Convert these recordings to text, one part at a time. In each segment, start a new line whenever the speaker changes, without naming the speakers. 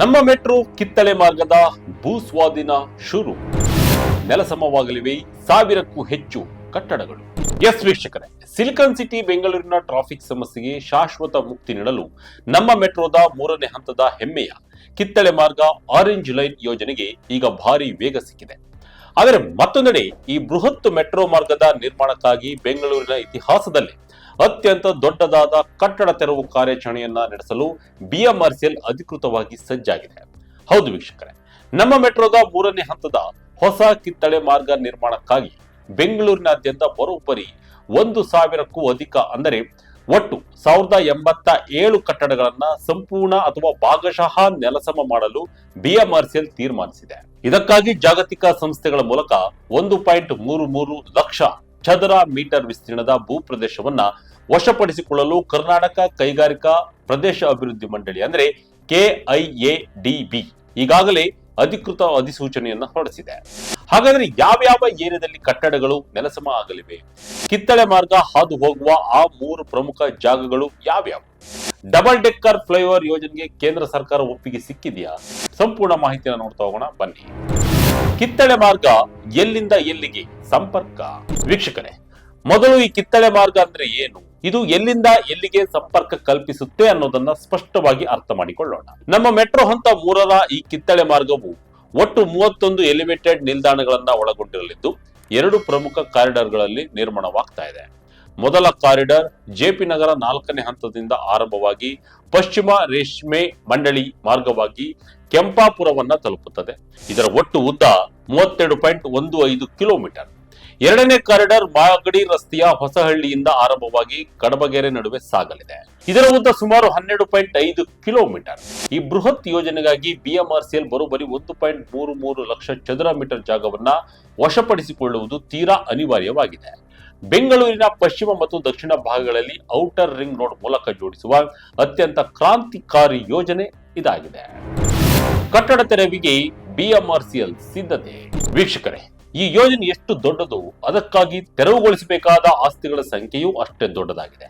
ನಮ್ಮ ಮೆಟ್ರೋ ಕಿತ್ತಳೆ ಮಾರ್ಗದ ಭೂಸ್ವಾಧೀನ ಶುರು. ನೆಲಸಮವಾಗಲಿವೆ ಸಾವಿರಕ್ಕೂ ಹೆಚ್ಚು ಕಟ್ಟಡಗಳು. ಎಸ್ ವೀಕ್ಷಕರೇ, ಸಿಲಿಕಾನ್ ಸಿಟಿ ಬೆಂಗಳೂರಿನ ಟ್ರಾಫಿಕ್ ಸಮಸ್ಯೆಗೆ ಶಾಶ್ವತ ಮುಕ್ತಿ ನೀಡಲು ನಮ್ಮ ಮೆಟ್ರೋದ ಮೂರನೇ ಹಂತದ ಹೆಮ್ಮೆಯ ಕಿತ್ತಳೆ ಮಾರ್ಗ ಆರೆಂಜ್ ಲೈನ್ ಯೋಜನೆಗೆ ಈಗ ಭಾರಿ ವೇಗ ಸಿಕ್ಕಿದೆ. ಆದರೆ ಮತ್ತೊಂದೆಡೆ ಈ ಬೃಹತ್ ಮೆಟ್ರೋ ಮಾರ್ಗದ ನಿರ್ಮಾಣಕ್ಕಾಗಿ ಬೆಂಗಳೂರಿನ ಇತಿಹಾಸದಲ್ಲಿ ಅತ್ಯಂತ ದೊಡ್ಡದಾದ ಕಟ್ಟಡ ತೆರವು ಕಾರ್ಯಾಚರಣೆಯನ್ನ ನಡೆಸಲು ಬಿಎಂಆರ್ಸಿಎಲ್ ಅಧಿಕೃತವಾಗಿ ಸಜ್ಜಾಗಿದೆ. ಹೌದು ವೀಕ್ಷಕರೇ, ನಮ್ಮ ಮೆಟ್ರೋದ ಮೂರನೇ ಹಂತದ ಹೊಸ ಕಿತ್ತಳೆ ಮಾರ್ಗ ನಿರ್ಮಾಣಕ್ಕಾಗಿ ಬೆಂಗಳೂರಿನಾದ್ಯಂತ ಬರೋಬ್ಬರಿ 1,000ಕ್ಕೂ ಅಧಿಕ ಅಂದರೆ ಒಟ್ಟು 1,087 ಕಟ್ಟಡಗಳನ್ನ ಸಂಪೂರ್ಣ ಅಥವಾ ಭಾಗಶಃ ನೆಲಸಮ ಮಾಡಲು ಬಿಎಂಆರ್ಸಿಎಲ್ ತೀರ್ಮಾನಿಸಿದೆ. ಇದಕ್ಕಾಗಿ ಜಾಗತಿಕ ಸಂಸ್ಥೆಗಳ ಮೂಲಕ 1.33 ಲಕ್ಷ ಚದರ ಮೀಟರ್ ವಿಸ್ತೀರ್ಣದ ಭೂಪ್ರದೇಶವನ್ನ ವಶಪಡಿಸಿಕೊಳ್ಳಲು ಕರ್ನಾಟಕ ಕೈಗಾರಿಕಾ ಪ್ರದೇಶ ಅಭಿವೃದ್ಧಿ ಮಂಡಳಿ ಅಂದ್ರೆ KIADB ಈಗಾಗಲೇ ಅಧಿಕೃತ ಅಧಿಸೂಚನೆಯನ್ನ ಹೊರಡಿಸಿದೆ. ಹಾಗಾದ್ರೆ ಯಾವ್ಯಾವ ಏರಿಯಾದಲ್ಲಿ ಕಟ್ಟಡಗಳು ನೆಲಸಮ ಆಗಲಿವೆ, ಕಿತ್ತಳೆ ಮಾರ್ಗ ಹಾದು ಹೋಗುವ ಆ 3 ಪ್ರಮುಖ ಜಾಗಗಳು ಯಾವ್ಯಾವು, ಡಬಲ್ ಡೆಕ್ಕರ್ ಫ್ಲೈಓವರ್ ಯೋಜನೆಗೆ ಕೇಂದ್ರ ಸರ್ಕಾರ ಒಪ್ಪಿಗೆ ಸಿಕ್ಕಿದೆಯಾ, ಸಂಪೂರ್ಣ ಮಾಹಿತಿಯನ್ನು ನೋಡ್ತಾ ಹೋಗೋಣ ಬನ್ನಿ. ಕಿತ್ತಳೆ ಮಾರ್ಗ ಎಲ್ಲಿಂದ ಎಲ್ಲಿಗೆ ಸಂಪರ್ಕ? ವೀಕ್ಷಕರೇ, ಮೊದಲು ಈ ಕಿತ್ತಳೆ ಮಾರ್ಗ ಅಂದ್ರೆ ಏನು, ಇದು ಎಲ್ಲಿಂದ ಎಲ್ಲಿಗೆ ಸಂಪರ್ಕ ಕಲ್ಪಿಸುತ್ತೆ ಅನ್ನೋದನ್ನ ಸ್ಪಷ್ಟವಾಗಿ ಅರ್ಥ ಮಾಡಿಕೊಳ್ಳೋಣ. ನಮ್ಮ ಮೆಟ್ರೋ ಹಂತ 3ರ ಈ ಕಿತ್ತಳೆ ಮಾರ್ಗವು ಒಟ್ಟು 31 ಎಲಿವೇಟೆಡ್ ನಿಲ್ದಾಣಗಳನ್ನ ಒಳಗೊಂಡಿರಲಿದ್ದು 2 ಪ್ರಮುಖ ಕಾರಿಡಾರ್ಗಳಲ್ಲಿ ನಿರ್ಮಾಣವಾಗ್ತಾ ಇದೆ. ಮೊದಲ ಕಾರಿಡಾರ್ ಜೆಪಿ ನಗರ 4ನೇ ಹಂತದಿಂದ ಆರಂಭವಾಗಿ ಪಶ್ಚಿಮ ರೇಷ್ಮೆ ಮಂಡಳಿ ಮಾರ್ಗವಾಗಿ ಕೆಂಪಾಪುರವನ್ನ ತಲುಪುತ್ತದೆ. ಇದರ ಒಟ್ಟು ಉದ್ದ 32.15 ಕಿಲೋಮೀಟರ್. ಎರಡನೇ ಕಾರಿಡಾರ್ ಮಾಗಡಿ ರಸ್ತೆಯ ಹೊಸಹಳ್ಳಿಯಿಂದ ಆರಂಭವಾಗಿ ಕಡಬಗೆರೆ ನಡುವೆ ಸಾಗಲಿದೆ. ಇದರ ಉದ್ದ ಸುಮಾರು 12.5 ಕಿಲೋಮೀಟರ್. ಈ ಬೃಹತ್ ಯೋಜನೆಗಾಗಿ ಬಿಎಂಆರ್ಸಿಎಲ್ ಬರೋಬ್ಬರಿ 1.33 ಲಕ್ಷ ಚದರ ಮೀಟರ್ ಜಾಗವನ್ನ ವಶಪಡಿಸಿಕೊಳ್ಳುವುದು ತೀರಾ ಅನಿವಾರ್ಯವಾಗಿದೆ. ಬೆಂಗಳೂರಿನ ಪಶ್ಚಿಮ ಮತ್ತು ದಕ್ಷಿಣ ಭಾಗಗಳಲ್ಲಿ ಔಟರ್ ರಿಂಗ್ ರೋಡ್ ಮೂಲಕ ಜೋಡಿಸುವ ಅತ್ಯಂತ ಕ್ರಾಂತಿಕಾರಿ ಯೋಜನೆ ಇದಾಗಿದೆ. ಕಟ್ಟಡ ತೆರವಿಗೆ ಬಿಎಂಆರ್ಸಿಎಲ್ ಸಿದ್ಧತೆ. ವೀಕ್ಷಕರೇ, ಈ ಯೋಜನೆ ಎಷ್ಟು ದೊಡ್ಡದು, ಅದಕ್ಕಾಗಿ ತೆರವುಗೊಳಿಸಬೇಕಾದ ಆಸ್ತಿಗಳ ಸಂಖ್ಯೆಯೂ ಅಷ್ಟೇ ದೊಡ್ಡದಾಗಿದೆ.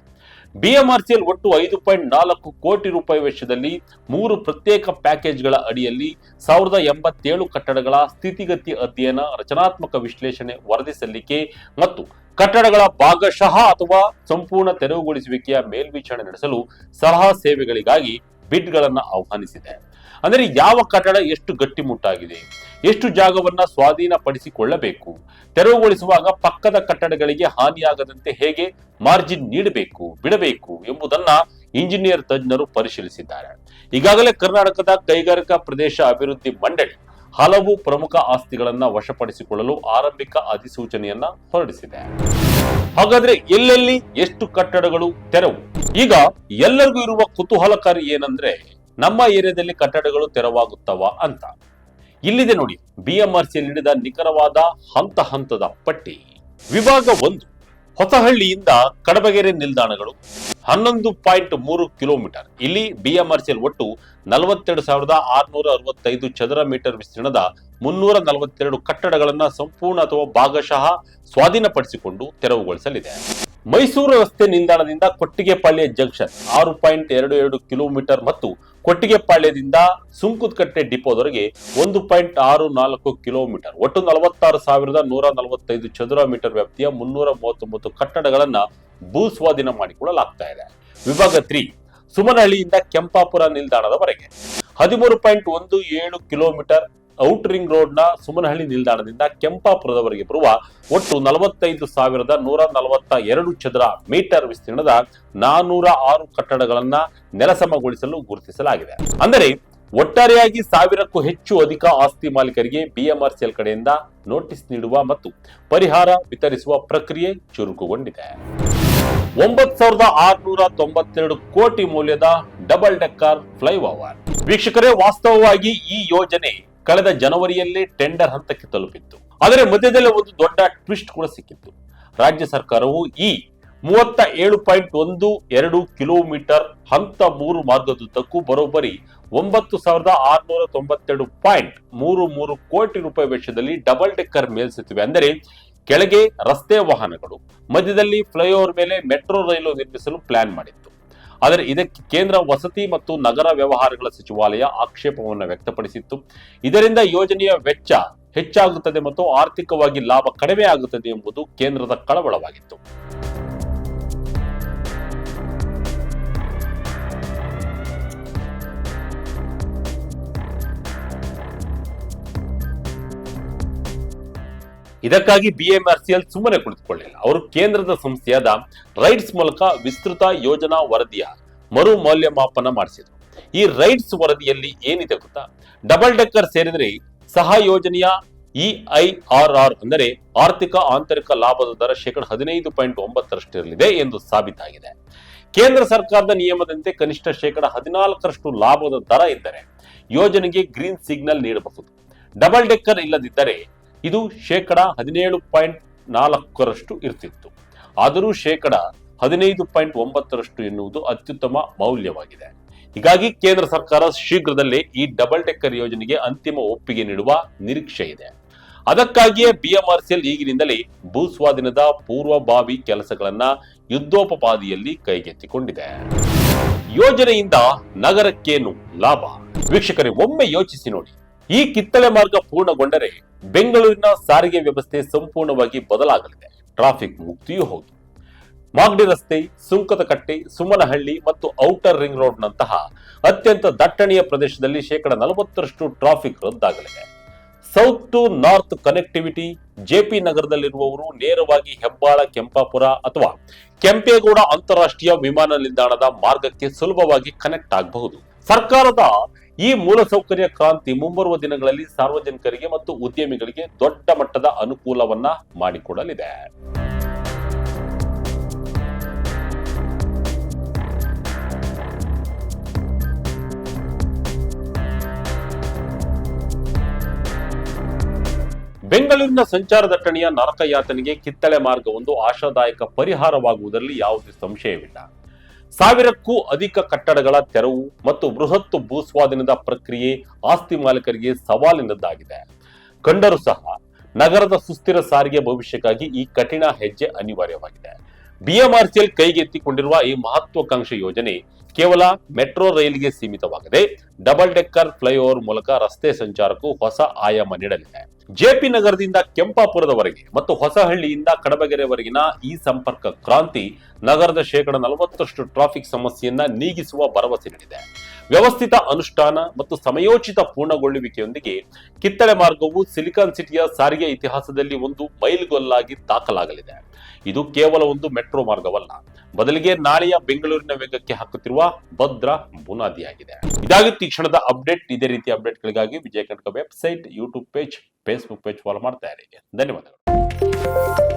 ಬಿಎಂಆರ್ಸಿಎಲ್ ಒಟ್ಟು 5.4 ಕೋಟಿ ರೂಪಾಯಿ ವೆಚ್ಚದಲ್ಲಿ 3 ಪ್ರತ್ಯೇಕ ಪ್ಯಾಕೇಜ್ಗಳ ಅಡಿಯಲ್ಲಿ 1087 ಕಟ್ಟಡಗಳ ಸ್ಥಿತಿಗತಿ ಅಧ್ಯಯನ, ರಚನಾತ್ಮಕ ವಿಶ್ಲೇಷಣೆ, ವರದಿ ಸಲ್ಲಿಕೆ ಮತ್ತು ಕಟ್ಟಡಗಳ ಭಾಗಶಃ ಅಥವಾ ಸಂಪೂರ್ಣ ತೆರವುಗೊಳಿಸುವಿಕೆಯ ಮೇಲ್ವಿಚಾರಣೆ ನಡೆಸಲು ಸಲಹಾ ಸೇವೆಗಳಿಗಾಗಿ ಬಿಡ್ಗಳನ್ನು ಆಹ್ವಾನಿಸಿದೆ. ಅಂದರೆ ಯಾವ ಕಟ್ಟಡ ಎಷ್ಟು ಗಟ್ಟಿಮುಟ್ಟಾಗಿದೆ, ಎಷ್ಟು ಜಾಗವನ್ನ ಸ್ವಾಧೀನಪಡಿಸಿಕೊಳ್ಳಬೇಕು, ತೆರವುಗೊಳಿಸುವಾಗ ಪಕ್ಕದ ಕಟ್ಟಡಗಳಿಗೆ ಹಾನಿಯಾಗದಂತೆ ಹೇಗೆ ಮಾರ್ಜಿನ್ ನೀಡಬೇಕು ಬಿಡಬೇಕು ಎಂಬುದನ್ನ ಇಂಜಿನಿಯರ್ ತಜ್ಞರು ಪರಿಶೀಲಿಸಿದ್ದಾರೆ. ಈಗಾಗಲೇ ಕರ್ನಾಟಕದ ಕೈಗಾರಿಕಾ ಪ್ರದೇಶ ಅಭಿವೃದ್ಧಿ ಮಂಡಳಿ ಹಲವು ಪ್ರಮುಖ ಆಸ್ತಿಗಳನ್ನ ವಶಪಡಿಸಿಕೊಳ್ಳಲು ಆರಂಭಿಕ ಅಧಿಸೂಚನೆಯನ್ನ ಹೊರಡಿಸಿದೆ. ಹಾಗಾದ್ರೆ ಎಲ್ಲೆಲ್ಲಿ ಎಷ್ಟು ಕಟ್ಟಡಗಳು ತೆರವು? ಈಗ ಎಲ್ಲರಿಗೂ ಇರುವ ಕುತೂಹಲಕಾರಿ ಏನಂದ್ರೆ, ನಮ್ಮ ಏರಿಯಾದಲ್ಲಿ ಕಟ್ಟಡಗಳು ತೆರವಾಗುತ್ತವ ಅಂತ. ಇಲ್ಲಿದೆ ನೋಡಿ ಬಿಎಂಆರ್ಸಿಎಲ್ ನೀಡಿದ ನಿಖರವಾದ ಹಂತ ಹಂತದ ಪಟ್ಟಿ. ವಿಭಾಗ 1 ಹೊಸಹಳ್ಳಿಯಿಂದ ಕಡಬಗೆರೆ ನಿಲ್ದಾಣಗಳು 11.3 ಕಿಲೋಮೀಟರ್. ಇಲ್ಲಿ ಬಿಎಂಆರ್ಸಿಎಲ್ ಒಟ್ಟು 42,665 ಚದರ ಮೀಟರ್ ವಿಸ್ತೀರ್ಣದ 342 ಕಟ್ಟಡಗಳನ್ನ ಸಂಪೂರ್ಣ ಅಥವಾ ಭಾಗಶಃ ಸ್ವಾಧೀನಪಡಿಸಿಕೊಂಡು ತೆರವುಗೊಳಿಸಲಿದೆ. ಮೈಸೂರು ರಸ್ತೆ ನಿಲ್ದಾಣದಿಂದ ಕೊಟ್ಟಿಗೆಪಾಳ್ಯ ಜಂಕ್ಷನ್ 6.22 ಕಿಲೋಮೀಟರ್ ಮತ್ತು ಕೊಟ್ಟಿಗೆಪಾಳ್ಯದಿಂದ ಸುಂಕದಕಟ್ಟೆ ಡಿಪೋದವರೆಗೆ 1.64 ಕಿಲೋಮೀಟರ್. ಒಟ್ಟು 46,145 ಚದರ ಮೀಟರ್ ವ್ಯಾಪ್ತಿಯ 339 ಕಟ್ಟಡಗಳನ್ನ ಭೂಸ್ವಾಧೀನ ಮಾಡಿಕೊಳ್ಳಲಾಗ್ತಾ ಇದೆ. ವಿಭಾಗ 3 ಸುಮನಹಳ್ಳಿಯಿಂದ ಕೆಂಪಾಪುರ ನಿಲ್ದಾಣದವರೆಗೆ 13.17 ಕಿಲೋಮೀಟರ್. ಔಟ್ ರಿಂಗ್ ರೋಡ್ ನ ಸುಮನಹಳ್ಳಿ ನಿಲ್ದಾಣದಿಂದ ಕೆಂಪಾಪುರದವರೆಗೆ ಬರುವ ಒಟ್ಟು 45,142 ಚದರ ಮೀಟರ್ ವಿಸ್ತೀರ್ಣದ 406 ಕಟ್ಟಡಗಳನ್ನ ನೆಲಸಮಗೊಳಿಸಲು ಗುರುತಿಸಲಾಗಿದೆ. ಅಂದರೆ ಒಟ್ಟಾರೆಯಾಗಿ 1000ಕ್ಕೂ ಹೆಚ್ಚು ಅಧಿಕ ಆಸ್ತಿ ಮಾಲೀಕರಿಗೆ ಬಿಎಂಆರ್ಸಿಎಲ್ ಕಡೆಯಿಂದ ನೋಟಿಸ್ ನೀಡುವ ಮತ್ತು ಪರಿಹಾರ ವಿತರಿಸುವ ಪ್ರಕ್ರಿಯೆ ಚುರುಕುಗೊಂಡಿದೆ. 9,692 ಕೋಟಿ ಮೌಲ್ಯದ ಡಬಲ್ ಡೆಕ್ಕರ್ ಫ್ಲೈಓವರ್. ವೀಕ್ಷಕರೇ, ವಾಸ್ತವವಾಗಿ ಈ ಯೋಜನೆ ಕಳೆದ ಜನವರಿಯಲ್ಲೇ ಟೆಂಡರ್ ಹಂತಕ್ಕೆ ತಲುಪಿತ್ತು. ಆದರೆ ಮಧ್ಯದಲ್ಲೇ ಒಂದು ದೊಡ್ಡ ಟ್ವಿಸ್ಟ್ ಕೂಡ ಸಿಕ್ಕಿತ್ತು. ರಾಜ್ಯ ಸರ್ಕಾರವು ಈ 37.12 ಕಿಲೋಮೀಟರ್ ಹಂತ 3 ಮಾರ್ಗದುದ್ದಕ್ಕೂ ಬರೋಬ್ಬರಿ 9,692.33 ಕೋಟಿ ರೂಪಾಯಿ ವೆಚ್ಚದಲ್ಲಿ ಡಬಲ್ ಡೆಕ್ಕರ್ ಮೇಲ್ಸೇತುವೆ ಅಂದರೆ ಕೆಳಗೆ ರಸ್ತೆ ವಾಹನಗಳು, ಮಧ್ಯದಲ್ಲಿ ಫ್ಲೈಓವರ್ ಮೇಲೆ ಮೆಟ್ರೋ ರೈಲು ನಿರ್ಮಿಸಲು ಪ್ಲಾನ್ ಮಾಡಿತ್ತು. ಆದರೆ ಇದಕ್ಕೆ ಕೇಂದ್ರ ವಸತಿ ಮತ್ತು ನಗರ ವ್ಯವಹಾರಗಳ ಸಚಿವಾಲಯ ಆಕ್ಷೇಪವನ್ನು ವ್ಯಕ್ತಪಡಿಸಿತ್ತು. ಇದರಿಂದ ಯೋಜನೆಯ ವೆಚ್ಚ ಹೆಚ್ಚಾಗುತ್ತದೆ ಮತ್ತು ಆರ್ಥಿಕವಾಗಿ ಲಾಭ ಕಡಿಮೆ ಆಗುತ್ತದೆ ಎಂಬುದು ಕೇಂದ್ರದ ಕಳವಳವಾಗಿತ್ತು. ಇದಕ್ಕಾಗಿ ಬಿಎಂಆರ್ಸಿಎಲ್ ಸುಮ್ಮನೆ ಕುಳಿತುಕೊಳ್ಳಿಲ್ಲ. ಅವರು ಕೇಂದ್ರದ ಸಂಸ್ಥೆಯಾದ ರೈಟ್ಸ್ ಮೂಲಕ ವಿಸ್ತೃತ ಯೋಜನಾ ವರದಿಯ ಮರು ಮೌಲ್ಯಮಾಪನ ಮಾಡಿಸಿದರು. ಈ ರೈಟ್ಸ್ ವರದಿಯಲ್ಲಿ ಏನಿದೆ ಗೊತ್ತಾ? ಡಬಲ್ ಡೆಕ್ಕರ್ ಸೇರಿದರೆ ಸಹ ಯೋಜನೆಯ EIRR ಅಂದರೆ ಆರ್ಥಿಕ ಆಂತರಿಕ ಲಾಭದ ದರ 15.9% ಎಂದು ಸಾಬೀತಾಗಿದೆ. ಕೇಂದ್ರ ಸರ್ಕಾರದ ನಿಯಮದಂತೆ ಕನಿಷ್ಠ 14% ಲಾಭದ ದರ ಇದ್ದರೆ ಯೋಜನೆಗೆ ಗ್ರೀನ್ ಸಿಗ್ನಲ್ ನೀಡಬಹುದು. ಡಬಲ್ ಡೆಕ್ಕರ್ ಇಲ್ಲದಿದ್ದರೆ ಇದು 17.4% ಇರ್ತಿತ್ತು. ಆದರೂ 15.9% ಎನ್ನುವುದು ಅತ್ಯುತ್ತಮ ಮೌಲ್ಯವಾಗಿದೆ. ಹೀಗಾಗಿ ಕೇಂದ್ರ ಸರ್ಕಾರ ಶೀಘ್ರದಲ್ಲೇ ಈ ಡಬಲ್ ಡೆಕ್ಕರ್ ಯೋಜನೆಗೆ ಅಂತಿಮ ಒಪ್ಪಿಗೆ ನೀಡುವ ನಿರೀಕ್ಷೆ ಇದೆ. ಅದಕ್ಕಾಗಿಯೇ ಬಿಎಂಆರ್ಸಿಎಲ್ ಈಗಿನಿಂದಲೇ ಭೂಸ್ವಾಧೀನದ ಪೂರ್ವಭಾವಿ ಕೆಲಸಗಳನ್ನ ಯುದ್ಧೋಪಪಾದಿಯಲ್ಲಿ ಕೈಗೆತ್ತಿಕೊಂಡಿದೆ. ಯೋಜನೆಯಿಂದ ನಗರಕ್ಕೇನು ಲಾಭ? ವೀಕ್ಷಕರೇ, ಒಮ್ಮೆ ಯೋಚಿಸಿ ನೋಡಿ. ಈ ಕಿತ್ತಳೆ ಮಾರ್ಗ ಪೂರ್ಣಗೊಂಡರೆ ಬೆಂಗಳೂರಿನ ಸಾರಿಗೆ ವ್ಯವಸ್ಥೆ ಸಂಪೂರ್ಣವಾಗಿ ಬದಲಾಗಲಿದೆ. ಟ್ರಾಫಿಕ್ ಮುಕ್ತಿಯೂ ಹೌದು. ಮಾಗಡಿ ರಸ್ತೆ, ಸುಂಕದಕಟ್ಟೆ, ಸುಮನಹಳ್ಳಿ ಮತ್ತು ಔಟರ್ ರಿಂಗ್ ರೋಡ್ ನಂತಹ ಅತ್ಯಂತ ದಟ್ಟಣೆಯ ಪ್ರದೇಶದಲ್ಲಿ 40% ಟ್ರಾಫಿಕ್ ರದ್ದಾಗಲಿದೆ. South to north connectivity JP ನಗರದಲ್ಲಿರುವವರು ನೇರವಾಗಿ ಹೆಬ್ಬಾಳ, ಕೆಂಪಾಪುರ ಅಥವಾ ಕೆಂಪೇಗೌಡ ಅಂತಾರಾಷ್ಟ್ರೀಯ ವಿಮಾನ ನಿಲ್ದಾಣದ ಮಾರ್ಗಕ್ಕೆ ಸುಲಭವಾಗಿ ಕನೆಕ್ಟ್ ಆಗಬಹುದು. ಸರ್ಕಾರದ ಈ ಮೂಲಸೌಕರ್ಯ ಕ್ರಾಂತಿ ಮುಂಬರುವ ದಿನಗಳಲ್ಲಿ ಸಾರ್ವಜನಿಕರಿಗೆ ಮತ್ತು ಉದ್ಯಮಿಗಳಿಗೆ ದೊಡ್ಡ ಮಟ್ಟದ ಅನುಕೂಲವನ್ನ ಮಾಡಿಕೊಡಲಿದೆ. ಬೆಂಗಳೂರಿನ ಸಂಚಾರ ದಟ್ಟಣೆಯ ನರಕ ಯಾತನೆಗೆ ಕಿತ್ತಳೆ ಮಾರ್ಗ ಒಂದು ಆಶಾದಾಯಕ ಪರಿಹಾರವಾಗುವುದರಲ್ಲಿ ಯಾವುದೇ ಸಂಶಯವಿಲ್ಲ. 1000ಕ್ಕೂ ಅಧಿಕ ಕಟ್ಟಡಗಳ ತೆರವು ಮತ್ತು ಬೃಹತ್ ಭೂಸ್ವಾಧೀನದ ಪ್ರಕ್ರಿಯೆ ಆಸ್ತಿ ಮಾಲೀಕರಿಗೆ ಸವಾಲಿನದ್ದಾಗಿದೆ. ಕಂಡರೂ ಸಹ ನಗರದ ಸುಸ್ಥಿರ ಸಾರಿಗೆ ಭವಿಷ್ಯಕ್ಕಾಗಿ ಈ ಕಠಿಣ ಹೆಜ್ಜೆ ಅನಿವಾರ್ಯವಾಗಿದೆ. ಬಿಎಂಆರ್ಸಿಎಲ್ ಕೈಗೆತ್ತಿಕೊಂಡಿರುವ ಈ ಮಹತ್ವಾಕಾಂಕ್ಷಿ ಯೋಜನೆ ಕೇವಲ ಮೆಟ್ರೋ ರೈಲಿಗೆ ಸೀಮಿತವಾಗದೆ ಡಬಲ್ ಡೆಕ್ಕರ್ ಫ್ಲೈಓವರ್ ಮೂಲಕ ರಸ್ತೆ ಸಂಚಾರಕ್ಕೂ ಹೊಸ ಆಯಾಮ ನೀಡಲಿದೆ. ಜೆಪಿ ನಗರದಿಂದ ಕೆಂಪಾಪುರದವರೆಗೆ ಮತ್ತು ಹೊಸಹಳ್ಳಿಯಿಂದ ಕಡಬಗೆರೆವರೆಗಿನ ಈ ಸಂಪರ್ಕ ಕ್ರಾಂತಿ ನಗರದ 40% ಟ್ರಾಫಿಕ್ ಸಮಸ್ಯೆಯನ್ನ ನೀಗಿಸುವ ಭರವಸೆ ನೀಡಿದೆ. ವ್ಯವಸ್ಥಿತ ಅನುಷ್ಠಾನ ಮತ್ತು ಸಮಯೋಚಿತ ಪೂರ್ಣಗೊಳ್ಳುವಿಕೆಯೊಂದಿಗೆ ಕಿತ್ತಳೆ ಮಾರ್ಗವು ಸಿಲಿಕಾನ್ ಸಿಟಿಯ ಸಾರಿಗೆ ಇತಿಹಾಸದಲ್ಲಿ ಒಂದು ಮೈಲುಗಲ್ಲಾಗಿ ದಾಖಲಾಗಲಿದೆ. ಇದು ಕೇವಲ ಒಂದು ಮೆಟ್ರೋ ಮಾರ್ಗವಲ್ಲ, ಬದಲಿಗೆ ನಾಳೆಯ ಬೆಂಗಳೂರಿನ ವೇಗಕ್ಕೆ ಹಾಕುತ್ತಿರುವ ಭದ್ರ ಬುನಾದಿಯಾಗಿದೆ. ಇದಾಗಿತ್ತು ಈ ಕ್ಷಣದ ಅಪ್ಡೇಟ್. ಇದೇ ರೀತಿಯ ಅಪ್ಡೇಟ್ಗಳಿಗಾಗಿ Vijaya Karnataka website, YouTube page, Facebook page follow ಮಾಡ್ತಾ ಇರಿ. ಧನ್ಯವಾದಗಳು.